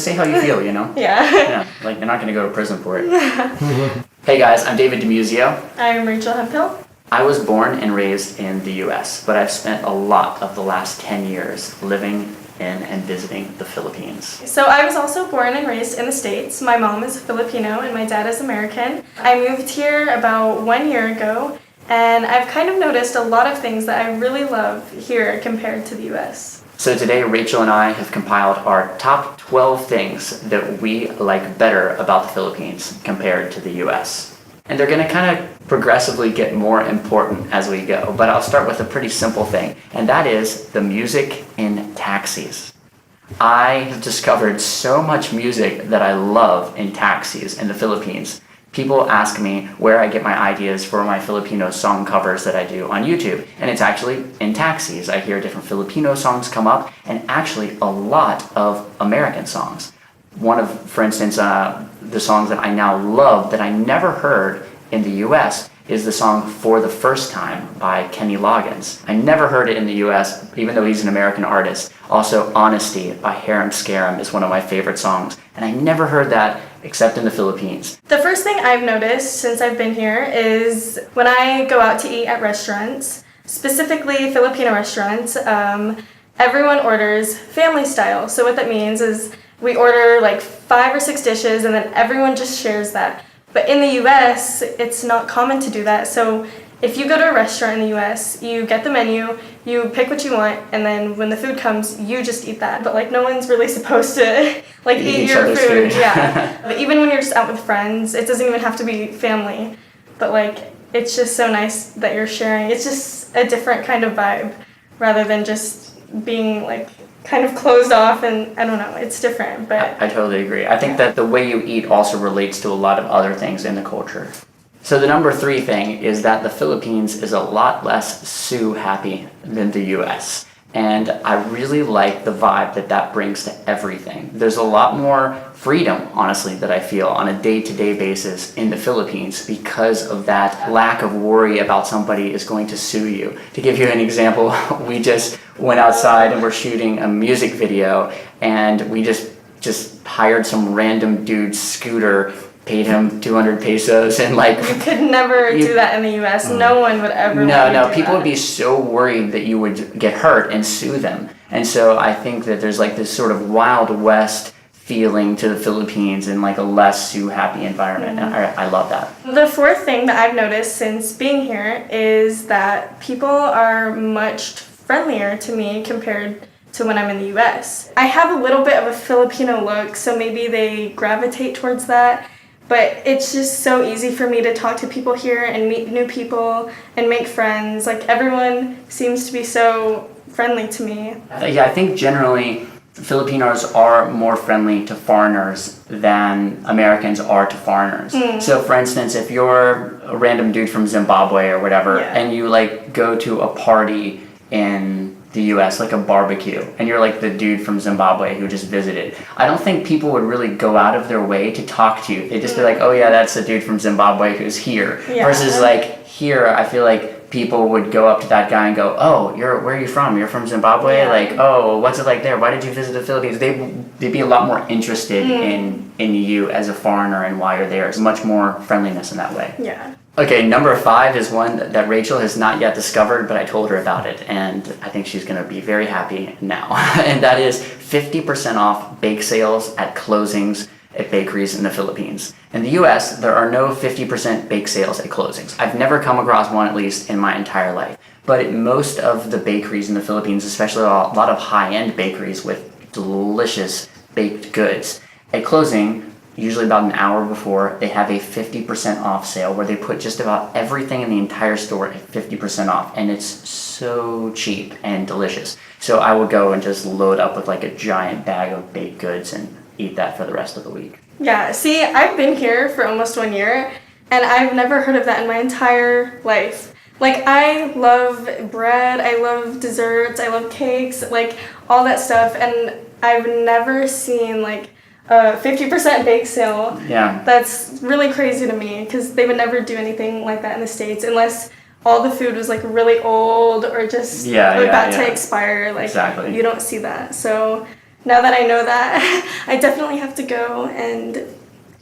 Say how you feel, you know? Yeah. Yeah, like you're not going to go to prison for it. Hey guys, I'm David DeMuzio. I'm Rachel Hemphill. I was born and raised in the US, but I've spent a lot of the last 10 years living in and visiting the Philippines. So I was also born and raised in the States. My mom is Filipino and my dad is American. I moved here about 1 year ago, and I've kind of noticed a lot of things that I really love here compared to the US. So today, Rachel and I have compiled our top 12 things that we like better about the Philippines compared to the US. And they're going to kind of progressively get more important as we go. But I'll start with a pretty simple thing, and that is the music in taxis. I have discovered so much music that I love in taxis in the Philippines. People ask me where I get my ideas for my Filipino song covers that I do on YouTube. And it's actually in taxis. I hear different Filipino songs come up, and actually a lot of American songs. One of, for instance, the songs that I now love that I never heard in the US is the song For the First Time by Kenny Loggins. I never heard it in the US, even though he's an American artist. Also, Honesty by Harum Scarum is one of my favorite songs, and I never heard that except in the Philippines. The first thing I've noticed since I've been here is when I go out to eat at restaurants, specifically Filipino restaurants, everyone orders family style. So what that means is we order like 5 or 6 dishes and then everyone just shares that. But in the US, it's not common to do that. So if you go to a restaurant in the US, you get the menu, you pick what you want, and then when the food comes, you just eat that. But like no one's really supposed to like eat your food. Yeah. But even when you're just out with friends, it doesn't even have to be family. But like it's just so nice that you're sharing. It's just a different kind of vibe rather than just being like kind of closed off, and I don't know, it's different. But I totally agree. I think that the way you eat also relates to a lot of other things in the culture. So the number 3 thing is that the Philippines is a lot less Sue happy than the US. And I really like the vibe that that brings to everything. There's a lot more freedom, honestly, that I feel on a day-to-day basis in the Philippines because of that lack of worry about somebody is going to sue you. To give you an example, we just went outside and we're shooting a music video, and we just hired some random dude's scooter, paid him 200 pesos, and like you could never do that in the US. No one would ever. No, people would be so worried that you would get hurt and sue them. And so I think that there's like this sort of Wild West feeling to the Philippines and like a less Sue happy environment. And I love that. The 4th thing that I've noticed since being here is that people are much friendlier to me compared to when I'm in the US. I have a little bit of a Filipino look, so maybe they gravitate towards that. But it's just so easy for me to talk to people here and meet new people and make friends. Like everyone seems to be so friendly to me. Yeah, I think generally Filipinos are more friendly to foreigners than Americans are to foreigners. So for instance, if you're a random dude from Zimbabwe or whatever, and you like go to a party in the US, like a barbecue, and you're like the dude from Zimbabwe who just visited, I don't think people would really go out of their way to talk to you. They'd just be like, oh yeah, that's the dude from Zimbabwe who's here. Versus like here, I feel like people would go up to that guy and go, oh, where are you from? You're from Zimbabwe? Like, oh, what's it like there? Why did you visit the Philippines? They'd be a lot more interested in you as a foreigner and why you're there. It's much more friendliness in that way. Yeah. Okay, number 5 is one that Rachel has not yet discovered, but I told her about it, and I think she's going to be very happy now. And that is 50% off bake sales at closings at bakeries in the Philippines. In the US, there are no 50% bake sales at closings. I've never come across one, at least in my entire life. But at most of the bakeries in the Philippines, especially a lot of high-end bakeries with delicious baked goods, at closing, usually about an hour before, they have a 50% off sale where they put just about everything in the entire store at 50% off, and it's so cheap and delicious. So I would go and just load up with like a giant bag of baked goods and eat that for the rest of the week. Yeah, see, I've been here for almost 1 year, and I've never heard of that in my entire life. Like, I love bread, I love desserts, I love cakes, like, all that stuff, and I've never seen, like, a 50% bake sale. Yeah. That's really crazy to me, because they would never do anything like that in the States, unless all the food was, like, really old or just about to expire. Like, exactly. You don't see that. So, Now that I know that, I definitely have to go and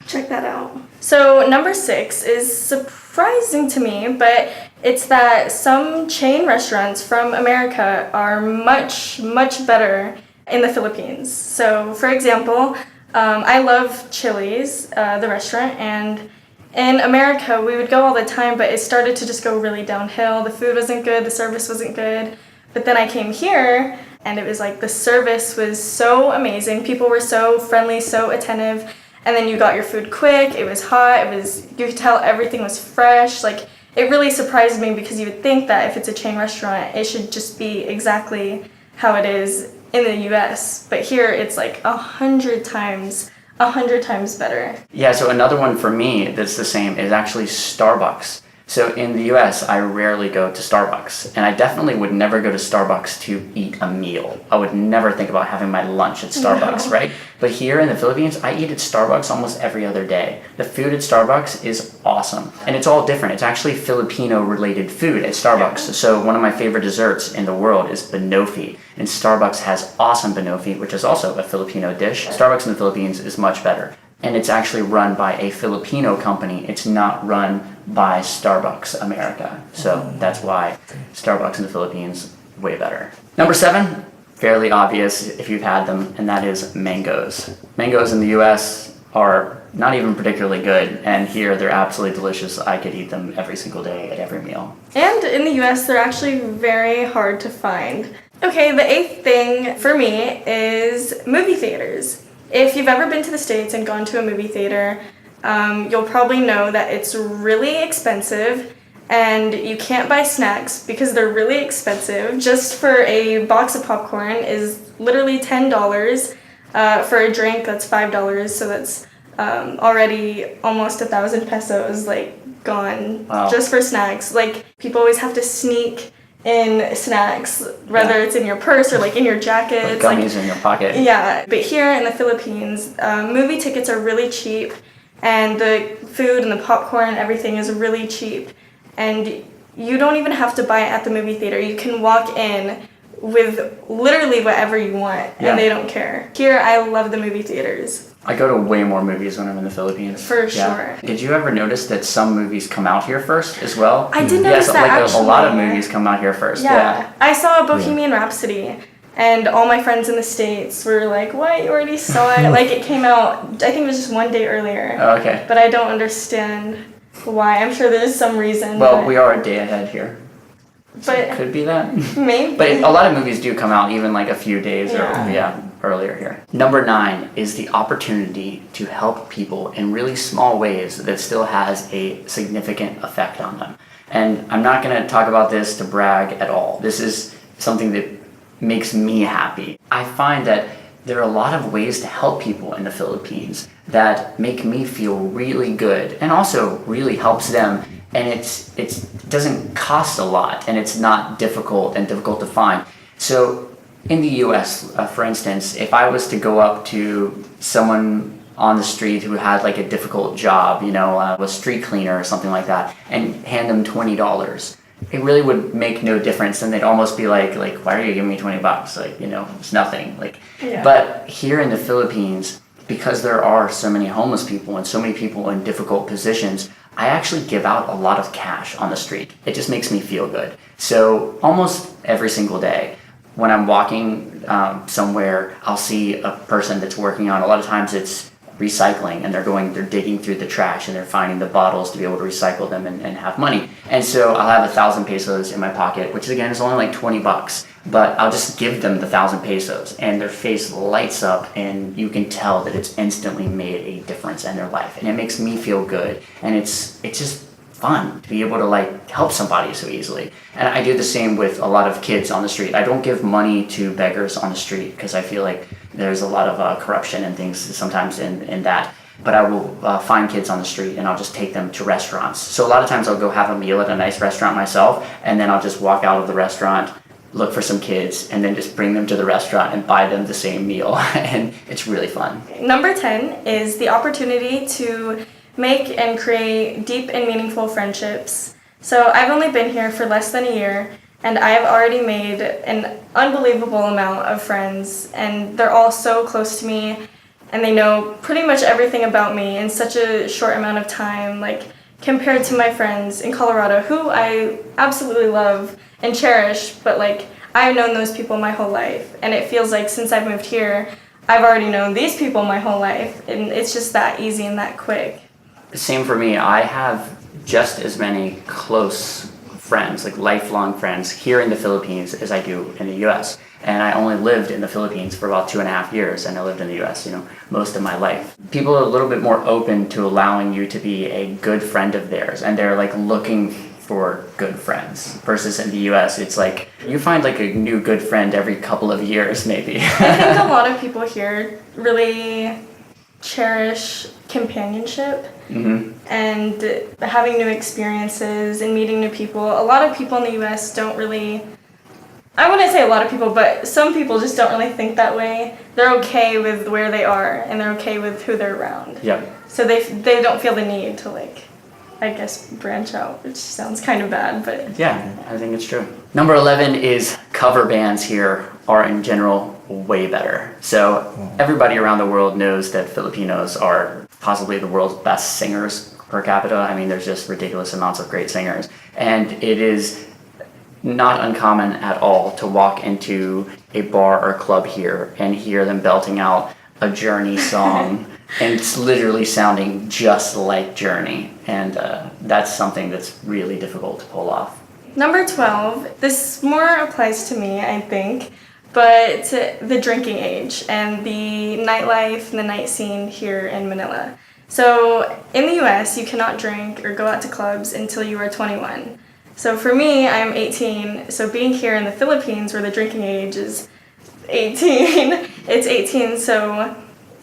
check that out. So number 6 is surprising to me, but it's that some chain restaurants from America are much, much better in the Philippines. So for example, I love Chili's, the restaurant, and in America we would go all the time, but it started to just go really downhill. The food wasn't good, the service wasn't good. But then I came here and it was like the service was so amazing. People were so friendly, so attentive. And then you got your food quick, it was hot, you could tell everything was fresh. Like, it really surprised me because you would think that if it's a chain restaurant, it should just be exactly how it is in the US. But here it's like 100 times better. Yeah, so another one for me that's the same is actually Starbucks. So in the US, I rarely go to Starbucks, and I definitely would never go to Starbucks to eat a meal. I would never think about having my lunch at Starbucks, No. right? But here in the Philippines, I eat at Starbucks almost every other day. The food at Starbucks is awesome, and it's all different. It's actually Filipino-related food at Starbucks. So one of my favorite desserts in the world is banoffee, and Starbucks has awesome banoffee, which is also a Filipino dish. Starbucks in the Philippines is much better. And it's actually run by a Filipino company. It's not run by Starbucks America. So that's why Starbucks in the Philippines, way better. Number 7, fairly obvious if you've had them, and that is mangoes. Mangoes in the US are not even particularly good, and here they're absolutely delicious. I could eat them every single day at every meal. And in the US, they're actually very hard to find. Okay, the 8th thing for me is movie theaters. If you've ever been to the States and gone to a movie theater, you'll probably know that it's really expensive and you can't buy snacks because they're really expensive. Just for a box of popcorn is literally $10. For a drink, that's $5, so that's already almost 1,000 pesos, like, gone. Wow. Just for snacks. Like, people always have to sneak in snacks, whether it's in your purse or like in your jacket. Gummies in your pocket. Yeah, but here in the Philippines, movie tickets are really cheap, and the food and the popcorn and everything is really cheap, and you don't even have to buy it at the movie theater. You can walk in with literally whatever you want, Yeah. and they don't care. Here, I love the movie theaters. I go to way more movies when I'm in the Philippines. For sure. Did you ever notice that some movies come out here first as well? I did notice yes, that, like a lot of actually. movies come out here first. Yeah. I saw Bohemian Rhapsody, and all my friends in the States were like, what, you already saw it? Like, it came out, I think it was just one day earlier. Oh, okay. But I don't understand why. I'm sure there's some reason. Well, but, we are a day ahead here. So it But could be that. maybe. But a lot of movies do come out even like a few days Yeah. earlier here. Number 9 is the opportunity to help people in really small ways that still has a significant effect on them. And I'm not going to talk about this to brag at all. This is something that makes me happy. I find that there are a lot of ways to help people in the Philippines that make me feel really good and also really helps them. And it doesn't cost a lot, and it's not difficult to find. So in the US, for instance, if I was to go up to someone on the street who had like a difficult job, a street cleaner or something like that, and hand them $20, it really would make no difference, and they'd almost be like, why are you giving me $20? Like, it's nothing. Yeah. But here in the Philippines, because there are so many homeless people and so many people in difficult positions, I actually give out a lot of cash on the street. It just makes me feel good. So almost every single day, when I'm walking somewhere, I'll see a person that's working on, a lot of times it's recycling, and they're digging through the trash and they're finding the bottles to be able to recycle them and have money. And so I'll have 1,000 pesos in my pocket, which again is only like $20, but I'll just give them the 1,000 pesos and their face lights up and you can tell that it's instantly made a difference in their life. And it makes me feel good, and it's just fun to be able to help somebody so easily. And I do the same with a lot of kids on the street. I don't give money to beggars on the street because I feel like there's a lot of corruption and things sometimes in that. But I will find kids on the street and I'll just take them to restaurants. So a lot of times I'll go have a meal at a nice restaurant myself, and then I'll just walk out of the restaurant, look for some kids, and then just bring them to the restaurant and buy them the same meal. And it's really fun. Number 10 is the opportunity to make and create deep and meaningful friendships. So I've only been here for less than a year, And I have already made an unbelievable amount of friends, and they're all so close to me, and they know pretty much everything about me in such a short amount of time, like compared to my friends in Colorado, who I absolutely love and cherish, but like I've known those people my whole life, and it feels like since I've moved here, I've already known these people my whole life, and it's just that easy and that quick. Same for me. I have just as many close friends, like lifelong friends, here in the Philippines as I do in the US. And I only lived in the Philippines for about 2.5 years, and I lived in the US, most of my life. People are a little bit more open to allowing you to be a good friend of theirs, and they're like looking for good friends. Versus in the US, it's like you find like a new good friend every couple of years, maybe. I think a lot of people here really cherish companionship and having new experiences and meeting new people. A lot of people in the US don't really, I wouldn't say a lot of people, but some people just don't really think that way. They're okay with where they are, and they're okay with who they're around. Yep. So they don't feel the need to I guess branch out, which sounds kind of bad, but Yeah, I think it's true. Number 11 is cover bands here are in general way better. So everybody around the world knows that Filipinos are possibly the world's best singers per capita. I mean, there's just ridiculous amounts of great singers. And it is not uncommon at all to walk into a bar or club here and hear them belting out a Journey song. And it's literally sounding just like Journey. And that's something that's really difficult to pull off. Number 12, this more applies to me, I think, but the drinking age and the nightlife and the night scene here in Manila. So in the US, you cannot drink or go out to clubs until you are 21. So for me, I'm 18, so being here in the Philippines where the drinking age is 18, it's 18, so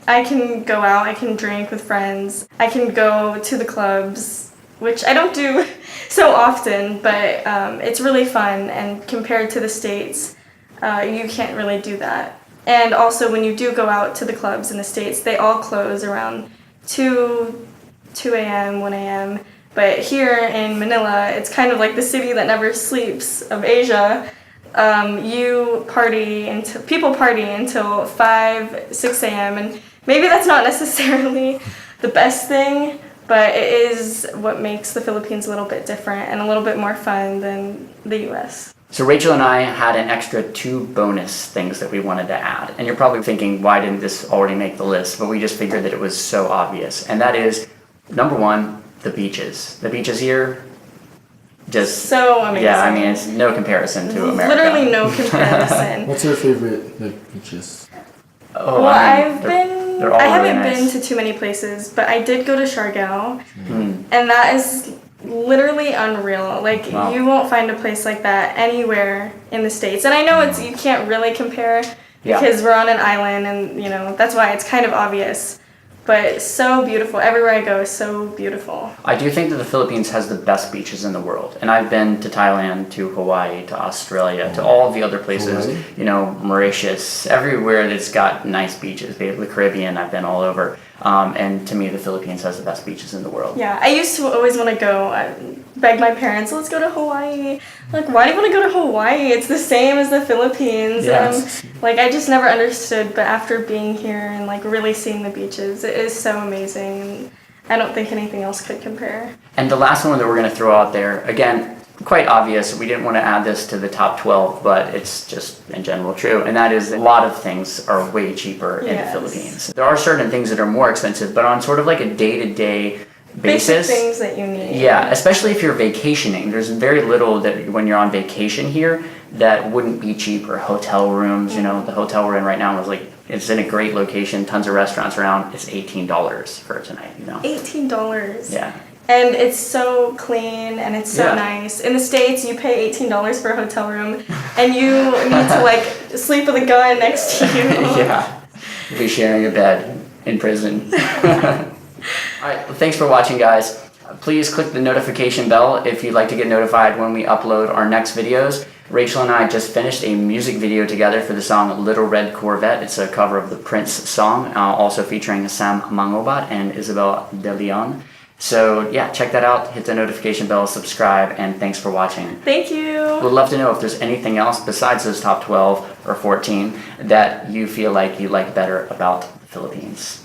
I can go out, I can drink with friends, I can go to the clubs, which I don't do so often, but it's really fun, and compared to the States, you can't really do that. And also when you do go out to the clubs in the States, they all close around 2 a.m., 1 a.m., but here in Manila, it's kind of like the city that never sleeps of Asia. People party until 5, 6 a.m., and maybe that's not necessarily the best thing, but it is what makes the Philippines a little bit different and a little bit more fun than the US. So Rachel and I had an extra 2 bonus things that we wanted to add. And you're probably thinking, why didn't this already make the list? But we just figured that it was so obvious. And that is, number 1, the beaches. The beaches here, just so amazing. Yeah, I mean, it's no comparison to America. Literally no comparison. What's your favorite beaches? Oh, Well, I mean, they're all I really haven't nice. been to too many places, but I did go to Siargao, and that is literally unreal. Like, Wow. you won't find a place like that anywhere in the States. And I know you can't really compare Yeah. because we're on an island, and that's why it's kind of obvious. But so beautiful. Everywhere I go is so beautiful. I do think that the Philippines has the best beaches in the world. And I've been to Thailand, to Hawaii, to Australia, to all of the other places, Hawaii? Mauritius, everywhere that's got nice beaches. The Caribbean, I've been all over. And to me, the Philippines has the best beaches in the world. Yeah, I used to always want to go. I beg my parents, let's go to Hawaii. Like, why do you want to go to Hawaii? It's the same as the Philippines. Yes. I just never understood, but after being here and really seeing the beaches, it is so amazing, and I don't think anything else could compare. And the last one that we're going to throw out there, again, quite obvious. We didn't want to add this to the top 12, but it's just in general true. And that is a lot of things are way cheaper in the Yes. Philippines. There are certain things that are more expensive, but on sort of like a day-to-day Basic basis. things that you need. Yeah, especially if you're vacationing. There's very little that when you're on vacation here that wouldn't be cheaper. Hotel rooms, the hotel we're in right now it's in a great location, tons of restaurants around. It's $18 for tonight, $18. Yeah. And it's so clean and it's so Yeah. nice. In the States, you pay $18 for a hotel room and you need to sleep with a gun next to you. Yeah. You'll be sharing a bed in prison. All right, well, thanks for watching, guys. Please click the notification bell if you'd like to get notified when we upload our next videos. Rachel and I just finished a music video together for the song Little Red Corvette. It's a cover of the Prince song, also featuring Sam Mangobat and Isabel De Leon. So yeah, check that out, hit the notification bell, subscribe, and thanks for watching. Thank you. Would love to know if there's anything else besides those top 12 or 14 that you feel like you like better about the Philippines.